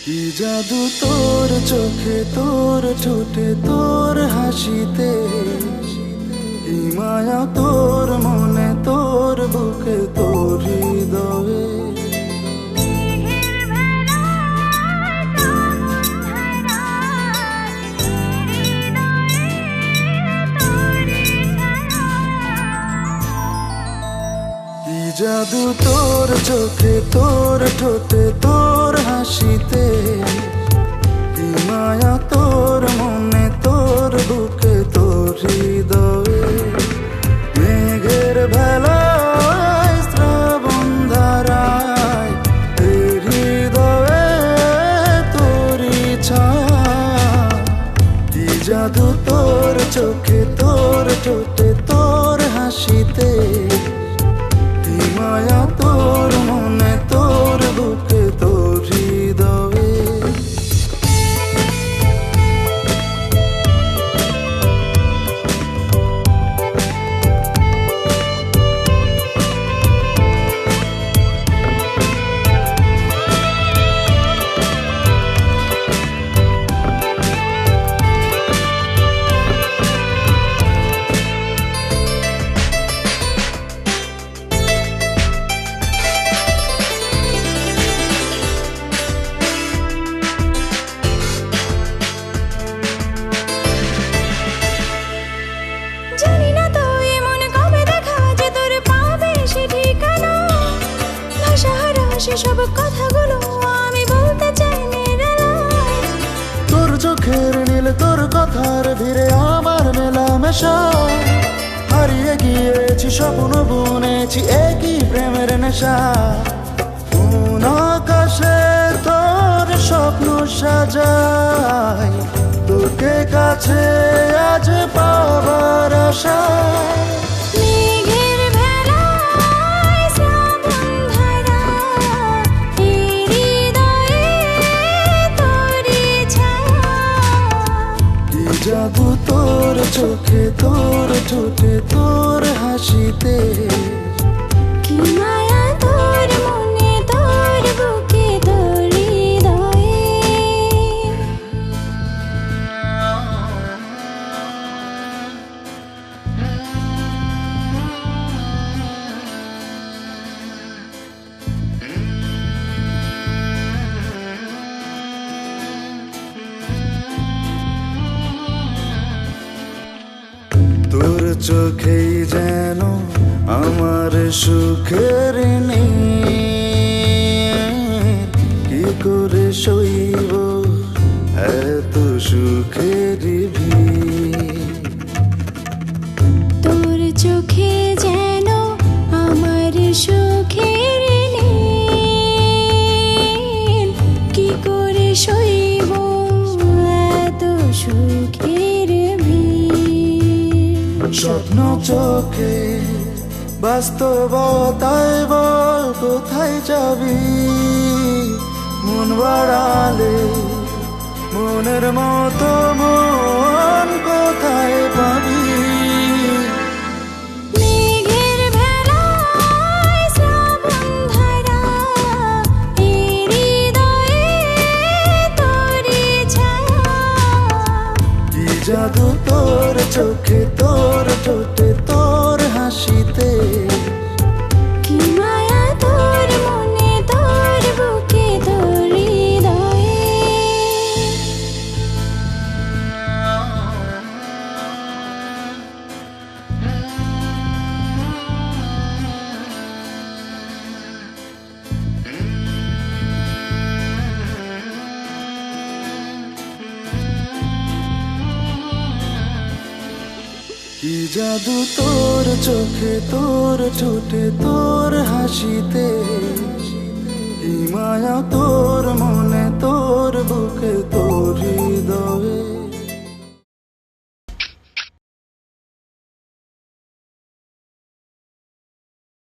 কি জাদু তোর চোখে, তোর ঠোঁটে, তোর হাসিতে, কি মায়া তোর মনে, তোর বুকে, তোর হৃদয়ে। কি জাদু তোর চোখে, তোর ঠোঁটে, তোর হাসিতে, কি মায়া তোর মনে, তোর বুকে, তোর হৃদয়ে। মেঘের ভেলায়, শ্রাবণ ধারায়, এই হৃদয়ে তোরই ছায়া। কি জাদু তোর চোখে, তোর ঠোঁটে, তোর হাসিতে, কি মায়া তোর মনে, তোর বুকে, তোর হৃদয়ে। জানি না তো এমন কবে দেখা যে তোর পাবে সে ঠিকানা। ভাষাহারা সেসব কথাগুলো আমি বলতে চাই নিরালায়। তোর চোখের নীল, তোর কথার ভিড়ে আমার মেলামেশা। হারিয়ে গিয়েছি, স্বপ্ন বুনেছি, একই প্রেমের নেশা। কোন আকাশে তোর স্বপ্ন সাজাই, তোকে কাছে আজ পাবার আশা। মেঘের ভেলায়, শ্রাবণ ধারায়, এই হৃদয়ে তোরই ছায়া। কি জাদু তোর চোখে, তোর ঠোঁটে, তোর হাসিতে, কি মায়া তোর মনে, তোর বুকে, তোর হৃদয়ে। তোর চোখেই যেন আমার সুখের নীল। কি করে সইব এত সুখের ভিড়। তোর চোখে যেন আমার সুখের নীল। কি করে সইব এত সুখের ভিড়। স্বপ্ন চোখে, বাস্তবতায় বল কোথায় যাবি। মন বাড়ালে, মনের মতো মন কোথায় পাবি। মেঘের ভেলায়, শ্রাবণ ধারায়, এই হৃদয়ে তোরই ছায়া। কি জাদু তোর চোখে, তোর ঠোঁটে, তোর হাসিতে, কি মায়া তোর মনে, তোর বুকে, তোর হৃদয়ে। কি জাদু তোর চোখে, তোর ঠোঁটে, তোর হাসিতে, কি মায়া তোর মনে, তোর বুকে, তোর